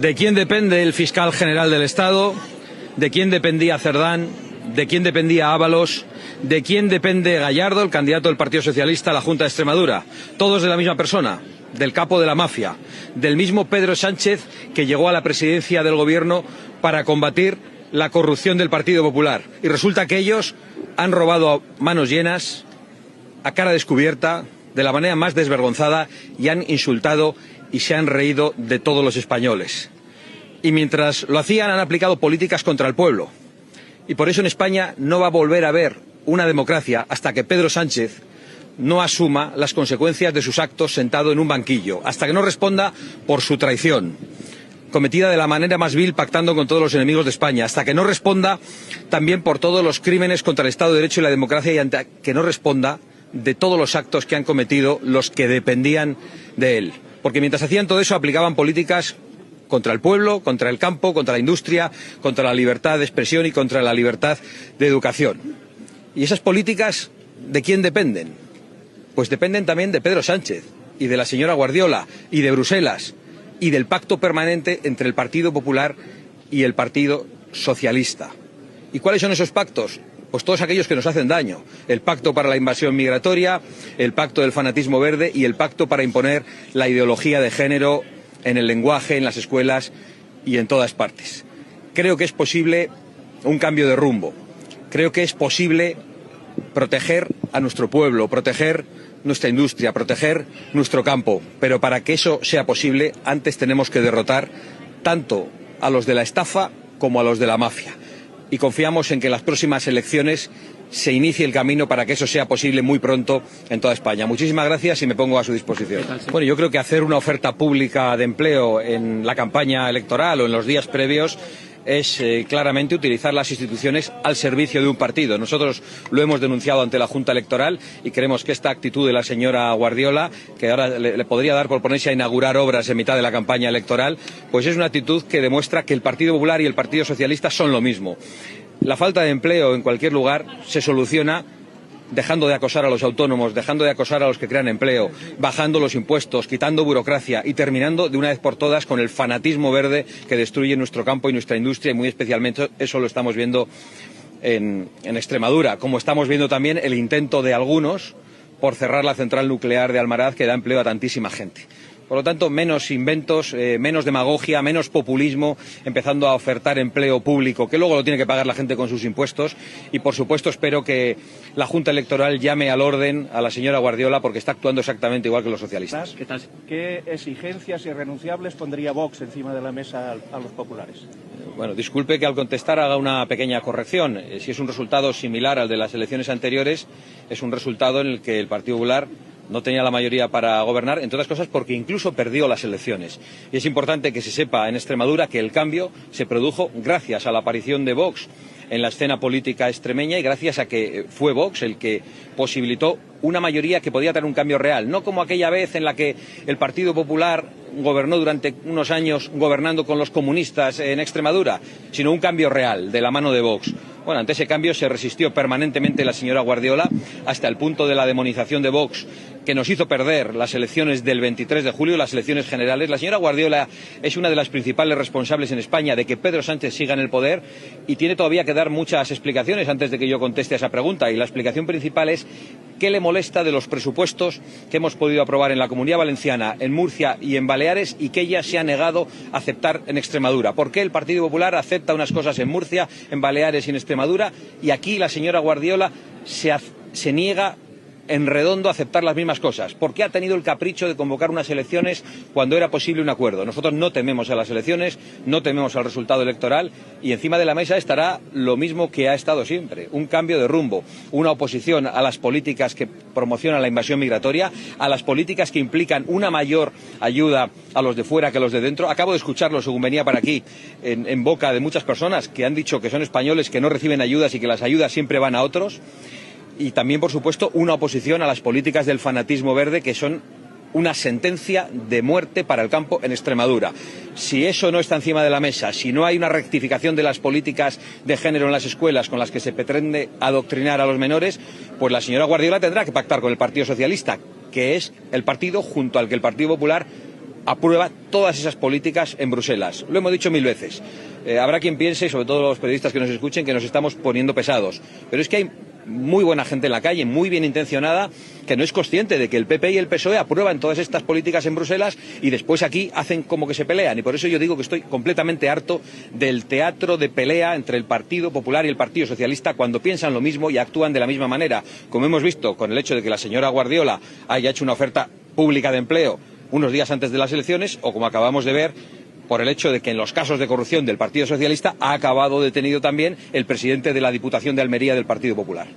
¿De quién depende el fiscal general del Estado? ¿De quién dependía Cerdán? ¿De quién dependía Ábalos? ¿De quién depende Gallardo, el candidato del Partido Socialista a la Junta de Extremadura? Todos de la misma persona, del capo de la mafia, del mismo Pedro Sánchez que llegó a la presidencia del Gobierno para combatir la corrupción del Partido Popular. Y resulta que ellos han robado a manos llenas, a cara descubierta, de la manera más desvergonzada, y han insultado y se han reído de todos los españoles. Y mientras lo hacían, han aplicado políticas contra el pueblo. Y por eso en España no va a volver a haber una democracia hasta que Pedro Sánchez no asuma las consecuencias de sus actos sentado en un banquillo, hasta que no responda por su traición, cometida de la manera más vil pactando con todos los enemigos de España, hasta que no responda también por todos los crímenes contra el Estado de Derecho y la democracia, y hasta que no responda de todos los actos que han cometido los que dependían de él. Porque mientras hacían todo eso aplicaban políticas contra el pueblo, contra el campo, contra la industria, contra la libertad de expresión y contra la libertad de educación. ¿Y esas políticas de quién dependen? Pues dependen también de Pedro Sánchez y de la señora Guardiola y de Bruselas y del pacto permanente entre el Partido Popular y el Partido Socialista. ¿Y cuáles son esos pactos? Pues todos aquellos que nos hacen daño. El pacto para la invasión migratoria, el pacto del fanatismo verde y el pacto para imponer la ideología de género en el lenguaje, en las escuelas y en todas partes. Creo que es posible un cambio de rumbo. Creo que es posible proteger a nuestro pueblo, proteger nuestra industria, proteger nuestro campo. Pero para que eso sea posible, antes tenemos que derrotar tanto a los de la estafa como a los de la mafia. Y confiamos en que en las próximas elecciones se inicie el camino para que eso sea posible muy pronto en toda España. Muchísimas gracias y me pongo a su disposición. Bueno, yo creo que hacer una oferta pública de empleo en la campaña electoral o en los días previos es claramente utilizar las instituciones al servicio de un partido. Nosotros lo hemos denunciado ante la Junta Electoral y creemos que esta actitud de la señora Guardiola, que ahora le podría dar por ponerse a inaugurar obras en mitad de la campaña electoral, pues es una actitud que demuestra que el Partido Popular y el Partido Socialista son lo mismo. La falta de empleo en cualquier lugar se soluciona dejando de acosar a los autónomos, dejando de acosar a los que crean empleo, bajando los impuestos, quitando burocracia y terminando de una vez por todas con el fanatismo verde que destruye nuestro campo y nuestra industria, y muy especialmente eso lo estamos viendo en Extremadura, como estamos viendo también el intento de algunos por cerrar la central nuclear de Almaraz, que da empleo a tantísima gente. Por lo tanto, menos inventos, menos demagogia, menos populismo, empezando a ofertar empleo público, que luego lo tiene que pagar la gente con sus impuestos. Y, por supuesto, espero que la Junta Electoral llame al orden a la señora Guardiola, porque está actuando exactamente igual que los socialistas. ¿Qué exigencias irrenunciables pondría Vox encima de la mesa a los populares? Bueno, disculpe que al contestar haga una pequeña corrección. Si es un resultado similar al de las elecciones anteriores, es un resultado en el que el Partido Popular no tenía la mayoría para gobernar, entre otras cosas porque incluso perdió las elecciones. Y es importante que se sepa en Extremadura que el cambio se produjo gracias a la aparición de Vox en la escena política extremeña y gracias a que fue Vox el que posibilitó una mayoría que podía tener un cambio real, no como aquella vez en la que el Partido Popular gobernó durante unos años gobernando con los comunistas en Extremadura, sino un cambio real de la mano de Vox. Bueno, ante ese cambio se resistió permanentemente la señora Guardiola hasta el punto de la demonización de Vox, que nos hizo perder las elecciones del 23 de julio, las elecciones generales. La señora Guardiola es una de las principales responsables en España de que Pedro Sánchez siga en el poder y tiene todavía que dar muchas explicaciones antes de que yo conteste a esa pregunta. Y la explicación principal es qué le molesta de los presupuestos que hemos podido aprobar en la Comunidad Valenciana, en Murcia y en Baleares y que ella se ha negado a aceptar en Extremadura. ¿Por qué el Partido Popular acepta unas cosas en Murcia, en Baleares y en Extremadura y aquí la señora Guardiola se niega en redondo a aceptar las mismas cosas? ¿Por qué ha tenido el capricho de convocar unas elecciones cuando era posible un acuerdo? Nosotros no tememos a las elecciones, no tememos al resultado electoral y encima de la mesa estará lo mismo que ha estado siempre, un cambio de rumbo, una oposición a las políticas que promocionan la invasión migratoria, a las políticas que implican una mayor ayuda a los de fuera que a los de dentro. Acabo de escucharlo, según venía para aquí, en boca de muchas personas que han dicho que son españoles, que no reciben ayudas y que las ayudas siempre van a otros. Y también, por supuesto, una oposición a las políticas del fanatismo verde, que son una sentencia de muerte para el campo en Extremadura. Si eso no está encima de la mesa, si no hay una rectificación de las políticas de género en las escuelas con las que se pretende adoctrinar a los menores, pues la señora Guardiola tendrá que pactar con el Partido Socialista, que es el partido junto al que el Partido Popular aprueba todas esas políticas en Bruselas. Lo hemos dicho mil veces. Habrá quien piense, sobre todo los periodistas que nos escuchen, que nos estamos poniendo pesados. Pero es que hay muy buena gente en la calle, muy bien intencionada, que no es consciente de que el PP y el PSOE aprueban todas estas políticas en Bruselas y después aquí hacen como que se pelean. Y por eso yo digo que estoy completamente harto del teatro de pelea entre el Partido Popular y el Partido Socialista cuando piensan lo mismo y actúan de la misma manera. Como hemos visto con el hecho de que la señora Guardiola haya hecho una oferta pública de empleo unos días antes de las elecciones, o como acabamos de ver por el hecho de que en los casos de corrupción del Partido Socialista ha acabado detenido también el presidente de la Diputación de Almería del Partido Popular.